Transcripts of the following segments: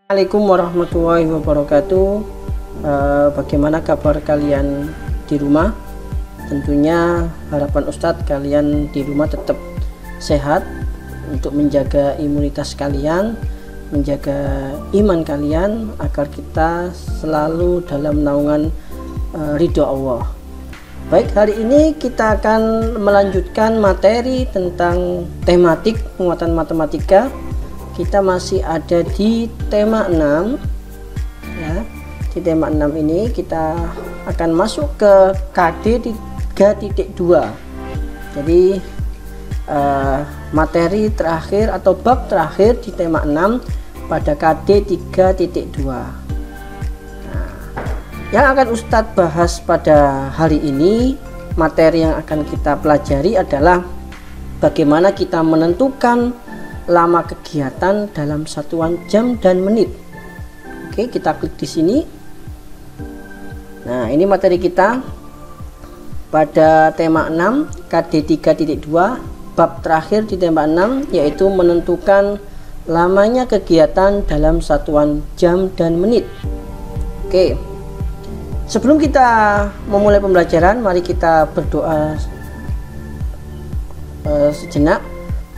Assalamualaikum warahmatullahi wabarakatuh. Bagaimana kabar kalian di rumah? Tentunya harapan Ustadz kalian di rumah tetap sehat untuk menjaga imunitas kalian, menjaga iman kalian agar kita selalu dalam naungan ridho Allah. Baik, hari ini kita akan melanjutkan materi tentang tematik penguatan matematika. Kita masih ada di tema 6 ya. Di tema 6 ini kita akan masuk ke KD 3.2. Jadi materi terakhir atau bab terakhir di tema 6 pada KD 3.2. Nah, yang akan Ustadz bahas pada hari ini, materi yang akan kita pelajari adalah bagaimana kita menentukan lama kegiatan dalam satuan jam dan menit. Oke, kita klik di sini. Nah, ini materi kita pada tema 6 KD 3.2, bab terakhir di tema 6, yaitu menentukan lamanya kegiatan dalam satuan jam dan menit. Oke, sebelum kita memulai pembelajaran, mari kita berdoa sejenak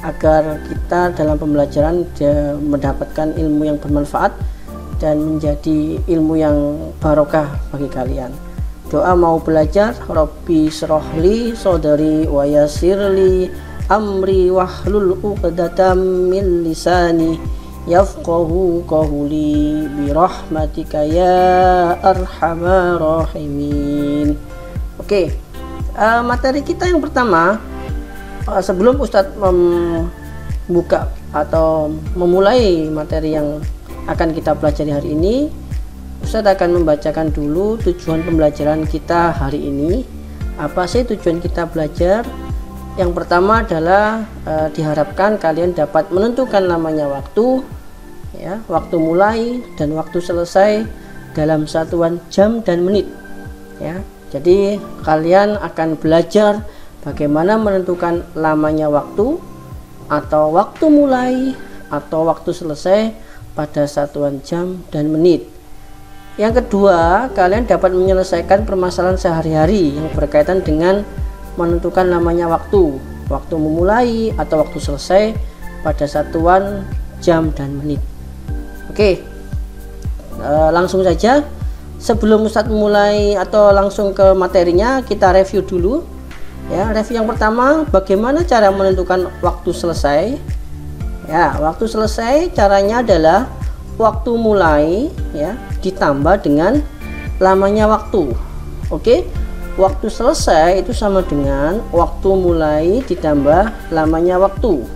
agar kita dalam pembelajaran mendapatkan ilmu yang bermanfaat dan menjadi ilmu yang barokah bagi kalian. Doa mau belajar, Rabbi srohli sodari wa yasirli amri wahlul uqdatam min lisani yafqahu qawli birahmatika ya arhamar rahimin. Oke, materi kita yang pertama, sebelum Ustadz membuka atau memulai materi yang akan kita pelajari hari ini, Ustadz akan membacakan dulu tujuan pembelajaran kita hari ini. Apa sih tujuan kita belajar? Yang pertama adalah diharapkan kalian dapat menentukan namanya waktu, ya, waktu mulai dan waktu selesai dalam satuan jam dan menit. Ya, jadi kalian akan belajar bagaimana menentukan lamanya waktu atau waktu mulai atau waktu selesai pada satuan jam dan menit. Yang kedua, kalian dapat menyelesaikan permasalahan sehari-hari yang berkaitan dengan menentukan namanya waktu memulai atau waktu selesai pada satuan jam dan menit. Oke, langsung saja. Sebelum Ustadz mulai atau langsung ke materinya, kita review dulu. Ya, review yang pertama, bagaimana cara menentukan waktu selesai? Ya, waktu selesai caranya adalah waktu mulai ya ditambah dengan lamanya waktu. Oke, waktu selesai itu sama dengan waktu mulai ditambah lamanya waktu.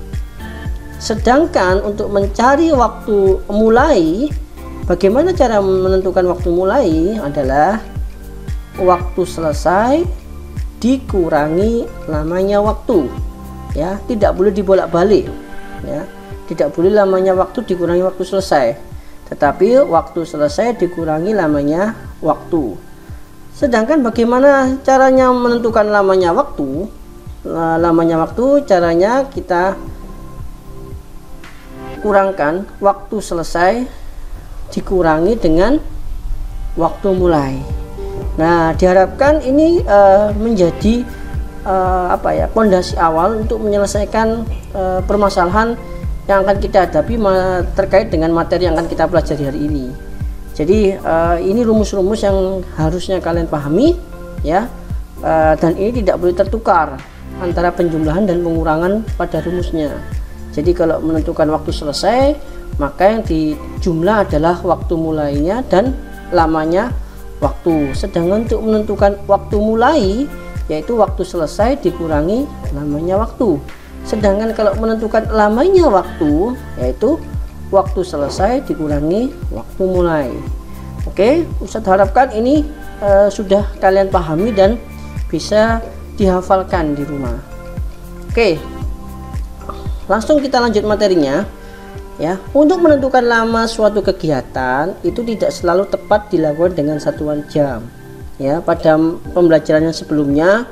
Sedangkan untuk mencari waktu mulai, bagaimana cara menentukan waktu mulai adalah waktu selesai dikurangi lamanya waktu, ya, tidak boleh dibolak-balik, ya, tidak boleh lamanya waktu dikurangi waktu selesai, tetapi waktu selesai dikurangi lamanya waktu. Sedangkan bagaimana caranya menentukan lamanya waktu? Lamanya waktu caranya kita kurangkan waktu selesai dikurangi dengan waktu mulai. Nah, diharapkan ini menjadi pondasi awal untuk menyelesaikan permasalahan yang akan kita hadapi terkait dengan materi yang akan kita pelajari hari ini. Jadi ini rumus-rumus yang harusnya kalian pahami, ya, dan ini tidak boleh tertukar antara penjumlahan dan pengurangan pada rumusnya. Jadi kalau menentukan waktu selesai, maka yang dijumlah adalah waktu mulainya dan lamanya waktu. Sedangkan untuk menentukan waktu mulai, yaitu waktu selesai dikurangi lamanya waktu. Sedangkan kalau menentukan lamanya waktu, yaitu waktu selesai dikurangi waktu mulai. Oke, Ustadz harapkan ini sudah kalian pahami dan bisa dihafalkan di rumah. Oke, langsung kita lanjut materinya. Ya, untuk menentukan lama suatu kegiatan itu tidak selalu tepat dilakukan dengan satuan jam. Ya, pada pembelajaran yang sebelumnya,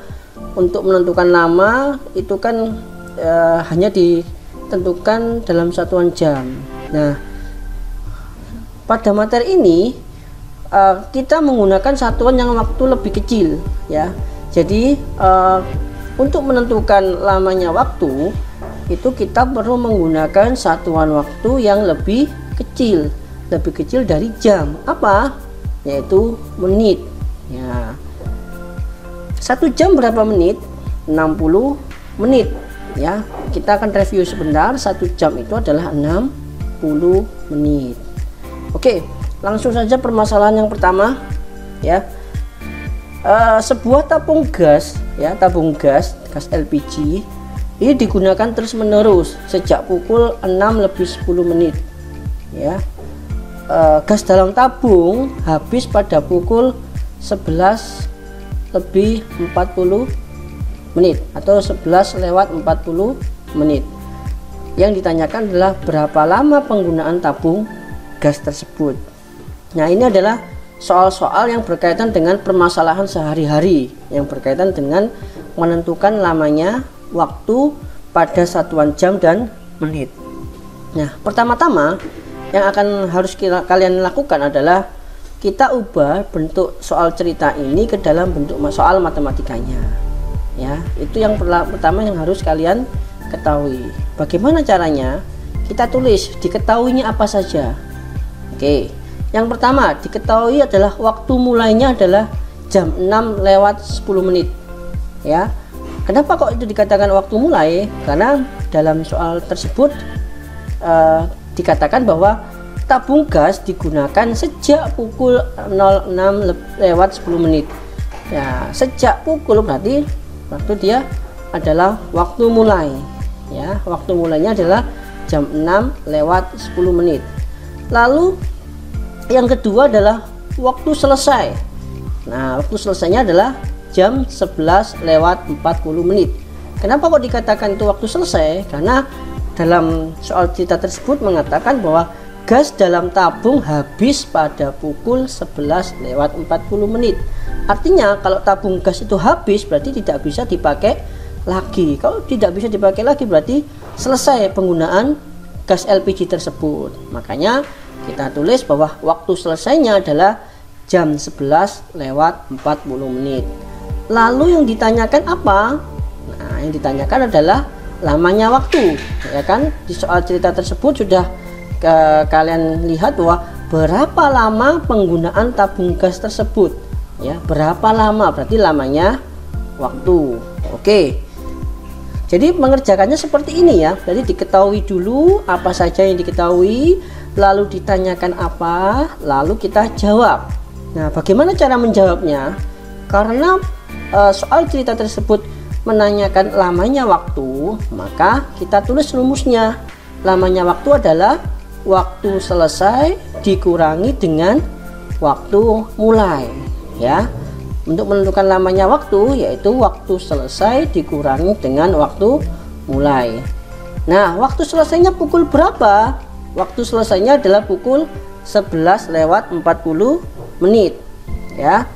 untuk menentukan lama itu kan hanya ditentukan dalam satuan jam. Nah, pada materi ini kita menggunakan satuan yang waktu lebih kecil ya. Jadi untuk menentukan lamanya waktu itu kita perlu menggunakan satuan waktu yang lebih kecil dari jam. Apa? Yaitu menit ya. 1 jam berapa menit? 60 menit ya. Kita akan review sebentar. 1 jam itu adalah 60 menit. Oke, langsung saja permasalahan yang pertama ya. Sebuah tabung gas ya, tabung gas LPG ini digunakan terus menerus sejak pukul 6:10 menit ya. Gas dalam tabung habis pada pukul 11:40 menit atau 11:40 menit. Yang ditanyakan adalah berapa lama penggunaan tabung gas tersebut. Nah, ini adalah soal-soal yang berkaitan dengan permasalahan sehari-hari yang berkaitan dengan menentukan lamanya waktu pada satuan jam dan menit. Nah, pertama-tama yang akan harus kalian lakukan adalah kita ubah bentuk soal cerita ini ke dalam bentuk soal matematikanya ya. Itu yang pertama yang harus kalian ketahui. Bagaimana caranya? Kita tulis diketahuinya apa saja. Oke, yang pertama diketahui adalah waktu mulainya adalah jam 6:10 menit ya. Kenapa kok itu dikatakan waktu mulai? Karena dalam soal tersebut dikatakan bahwa tabung gas digunakan sejak pukul 06:10 menit ya. Sejak pukul berarti waktu dia adalah waktu mulai ya. Waktu mulainya adalah jam 6:10 menit. Lalu yang kedua adalah waktu selesai. Nah, waktu selesainya adalah jam 11:40 menit. Kenapa kok dikatakan itu waktu selesai? Karena dalam soal cerita tersebut mengatakan bahwa gas dalam tabung habis pada pukul 11:40 menit. Artinya kalau tabung gas itu habis berarti tidak bisa dipakai lagi. Kalau tidak bisa dipakai lagi berarti selesai penggunaan gas LPG tersebut. Makanya kita tulis bahwa waktu selesainya adalah jam 11:40 menit. Lalu yang ditanyakan apa? Nah, yang ditanyakan adalah lamanya waktu ya kan. Di soal cerita tersebut sudah kalian lihat bahwa berapa lama penggunaan tabung gas tersebut ya. Berapa lama berarti lamanya waktu. Oke, jadi mengerjakannya seperti ini ya. Jadi diketahui dulu apa saja yang diketahui, lalu ditanyakan apa, lalu kita jawab. Nah, bagaimana cara menjawabnya? Karena soal cerita tersebut menanyakan lamanya waktu, maka kita tulis rumusnya. Lamanya waktu adalah waktu selesai dikurangi dengan waktu mulai ya. Untuk menentukan lamanya waktu yaitu waktu selesai dikurangi dengan waktu mulai. Nah, waktu selesainya pukul berapa? Waktu selesainya adalah pukul 11:40 menit ya.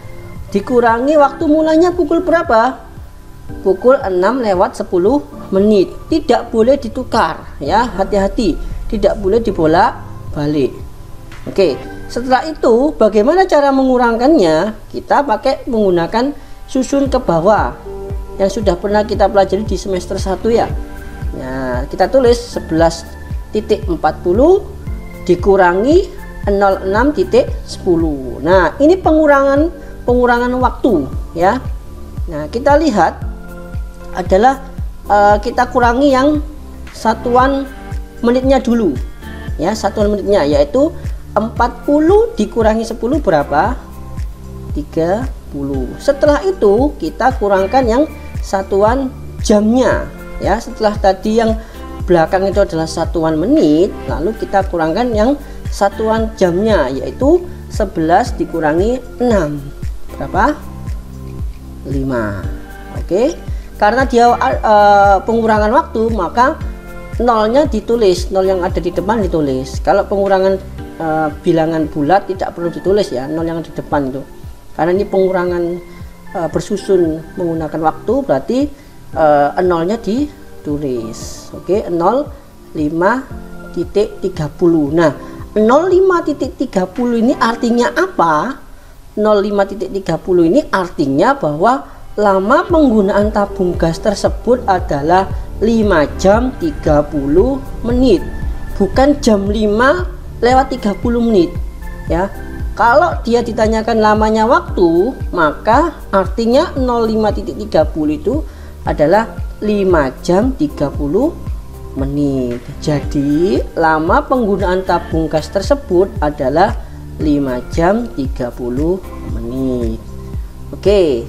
Dikurangi waktu mulainya pukul berapa? Pukul 6:10 menit. Tidak boleh ditukar ya, hati-hati, tidak boleh dibolak-balik. Oke, setelah itu bagaimana cara mengurangkannya? Kita pakai menggunakan susun ke bawah yang sudah pernah kita pelajari di semester 1 ya. Nah, kita tulis 11:40 dikurangi 06:10. Nah, ini pengurangan waktu ya. Nah, kita lihat adalah kita kurangi yang satuan menitnya dulu ya. Satuan menitnya yaitu 40 dikurangi 10 berapa? 30. Setelah itu kita kurangkan yang satuan jamnya ya. Setelah tadi yang belakang itu adalah satuan menit, lalu kita kurangkan yang satuan jamnya yaitu 11 dikurangi 6 berapa? 5. Oke, karena dia pengurangan waktu maka nolnya ditulis, nol yang ada di depan ditulis. Kalau pengurangan bilangan bulat tidak perlu ditulis ya, nol yang di depan itu, karena ini pengurangan bersusun menggunakan waktu berarti nolnya ditulis. Oke, 05:30. Nah, 05.30 ini artinya apa? 05.30 ini artinya bahwa lama penggunaan tabung gas tersebut adalah 5 jam 30 menit, bukan jam 5 lewat 30 menit ya. Kalau dia ditanyakan lamanya waktu, maka artinya 05.30 itu adalah 5 jam 30 menit. Jadi lama penggunaan tabung gas tersebut adalah 5 jam 30 menit. Oke,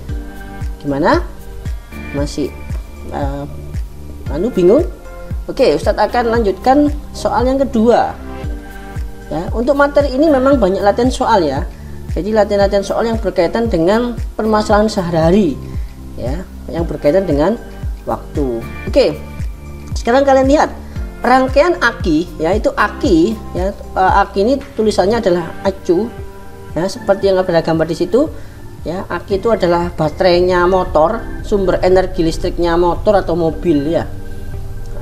gimana? Masih bingung? Oke, Ustadz akan lanjutkan soal yang kedua ya. Untuk materi ini memang banyak latihan soal ya, jadi latihan-latihan soal yang berkaitan dengan permasalahan sehari-hari ya, yang berkaitan dengan waktu. Oke, sekarang kalian lihat rangkaian aki, yaitu aki ya. Aki ini tulisannya adalah acu ya, seperti yang ada gambar di situ ya. Aki itu adalah baterainya motor, sumber energi listriknya motor atau mobil ya,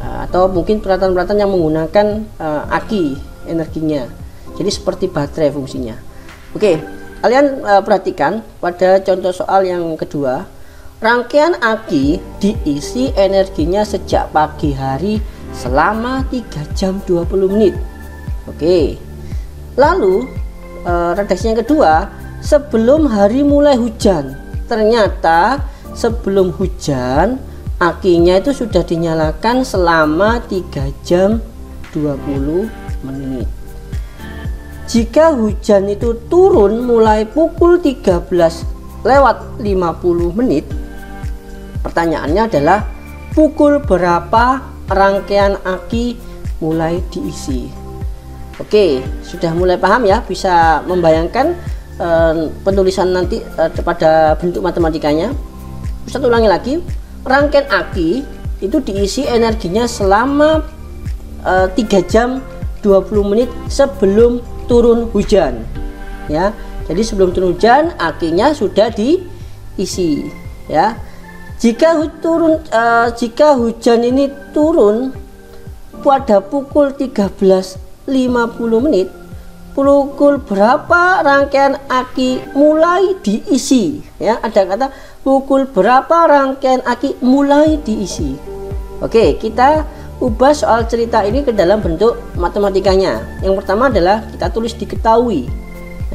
atau mungkin peralatan-peralatan yang menggunakan aki energinya. Jadi seperti baterai fungsinya. Oke, kalian perhatikan pada contoh soal yang kedua. Rangkaian aki diisi energinya sejak pagi hari selama 3 jam 20 menit. Oke. Lalu redaksi yang kedua, sebelum hari mulai hujan. Ternyata sebelum hujan akinya itu sudah dinyalakan selama 3 jam 20 menit. Jika hujan itu turun mulai pukul 13:50 menit, pertanyaannya adalah pukul berapa rangkaian aki mulai diisi. Oke, sudah mulai paham ya, bisa membayangkan penulisan nanti pada bentuk matematikanya. Ustaz ulangi lagi, rangkaian aki itu diisi energinya selama 3 jam 20 menit sebelum turun hujan ya. Jadi sebelum turun hujan akinya sudah diisi ya. Jika hujan ini turun pada pukul 13:50 menit, pukul berapa rangkaian aki mulai diisi ya. Ada kata pukul berapa rangkaian aki mulai diisi. Oke, kita ubah soal cerita ini ke dalam bentuk matematikanya. Yang pertama adalah kita tulis diketahui.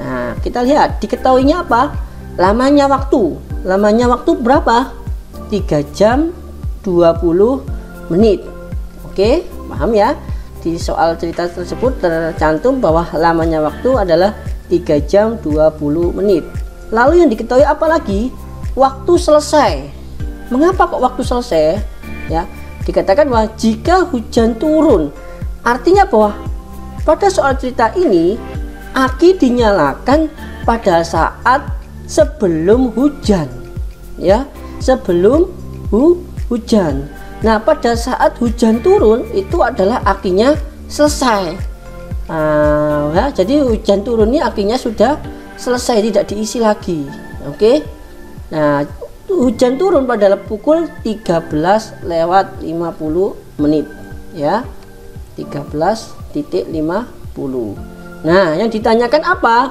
Nah, kita lihat diketahuinya apa? Lamanya waktu. Lamanya waktu berapa? 3 jam 20 menit. Oke, paham ya? Di soal cerita tersebut tercantum bahwa lamanya waktu adalah 3 jam 20 menit. Lalu yang diketahui apa lagi? Waktu selesai. Mengapa kok waktu selesai? Ya, dikatakan bahwa jika hujan turun, artinya bahwa pada soal cerita ini aki dinyalakan pada saat sebelum hujan ya, sebelum hujan. Nah, pada saat hujan turun itu adalah akinya selesai ya, jadi hujan turun ini akinya sudah selesai, tidak diisi lagi. Oke. Nah, hujan turun pada pukul 13:50 menit ya, 13:50. Nah, yang ditanyakan apa?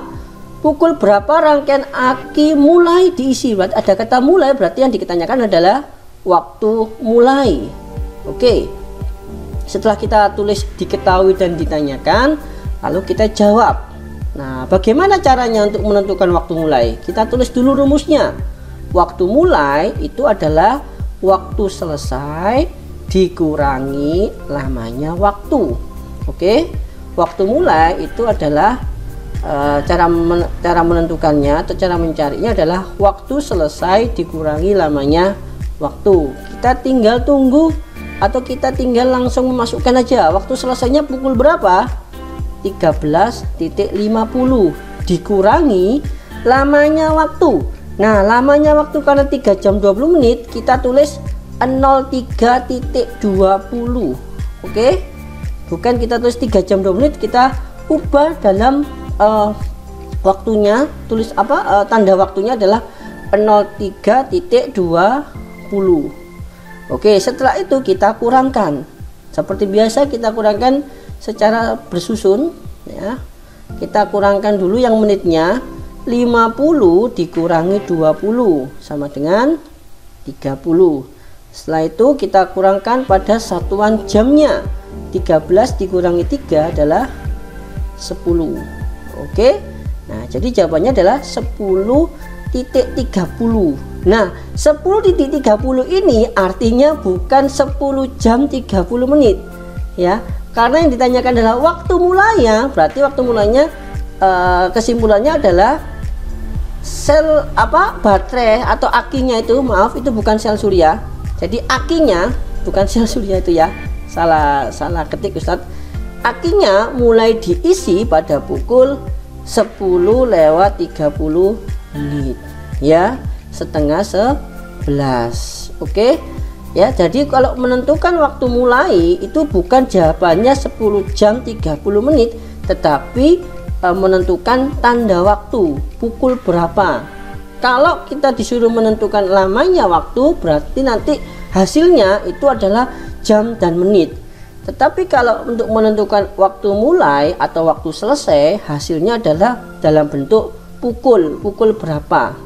Pukul berapa rangkaian aki mulai diisi. Berarti ada kata mulai, berarti yang ditanyakan adalah waktu mulai. Oke, setelah kita tulis diketahui dan ditanyakan, lalu kita jawab. Nah, bagaimana caranya untuk menentukan waktu mulai? Kita tulis dulu rumusnya. Waktu mulai itu adalah waktu selesai dikurangi lamanya waktu. Oke, waktu mulai itu adalah cara menentukannya atau cara mencarinya adalah waktu selesai dikurangi lamanya waktu. Kita tinggal tunggu atau kita tinggal langsung memasukkan aja waktu selesainya pukul berapa? 13:50 dikurangi lamanya waktu. Nah, lamanya waktu karena 3 jam 20 menit kita tulis 03.20. Oke, bukan kita tulis 3 jam 20 menit, kita ubah dalam waktunya, tulis apa, tanda waktunya adalah 03.20. Oke, setelah itu kita kurangkan seperti biasa, kita kurangkan secara bersusun ya. kita kurangkan dulu yang menitnya. 50 dikurangi 20 sama dengan 30. Setelah itu kita kurangkan pada satuan jamnya. 13 dikurangi 3 adalah 10. Oke. Nah, jadi jawabannya adalah 10.30. Nah, 10.30 ini artinya bukan 10 jam 30 menit. Ya, karena yang ditanyakan adalah waktu mulanya, berarti waktu mulanya kesimpulannya adalah sel baterai atau akinya itu, maaf, itu bukan sel surya. Jadi akinya bukan sel surya itu ya. Salah ketik Ustadz. Akinya mulai diisi pada pukul 10:30 menit. Ya, setengah 11. Oke. Ya, jadi kalau menentukan waktu mulai itu bukan jawabannya 10 jam 30 menit, tetapi menentukan tanda waktu, pukul berapa. Kalau kita disuruh menentukan lamanya waktu, berarti nanti hasilnya itu adalah jam dan menit. Tetapi kalau untuk menentukan waktu mulai atau waktu selesai, hasilnya adalah dalam bentuk pukul berapa.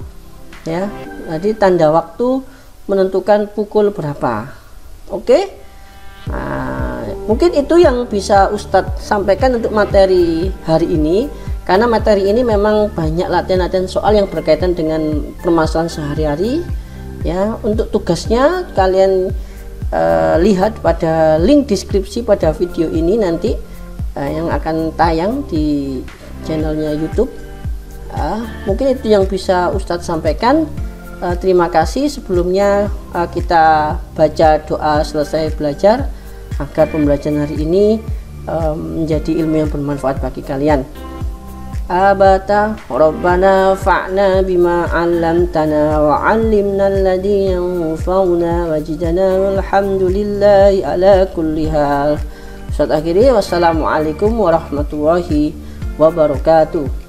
Ya, jadi tanda waktu menentukan pukul berapa. Oke. Nah, mungkin itu yang bisa Ustadz sampaikan untuk materi hari ini, karena materi ini memang banyak latihan-latihan soal yang berkaitan dengan permasalahan sehari-hari. Ya, untuk tugasnya kalian lihat pada link deskripsi pada video ini nanti yang akan tayang di channelnya YouTube. Mungkin itu yang bisa Ustadz sampaikan. Terima kasih. Sebelumnya kita baca doa selesai belajar agar pembelajaran hari ini menjadi ilmu yang bermanfaat bagi kalian. Abata Rabbana fa'na bima 'allamtana wa 'allimna alladhi yanfa'una wajidana walhamdulillahi ala kulli hal. Ustaz akhiri, wassalamualaikum warahmatullahi wabarakatuh.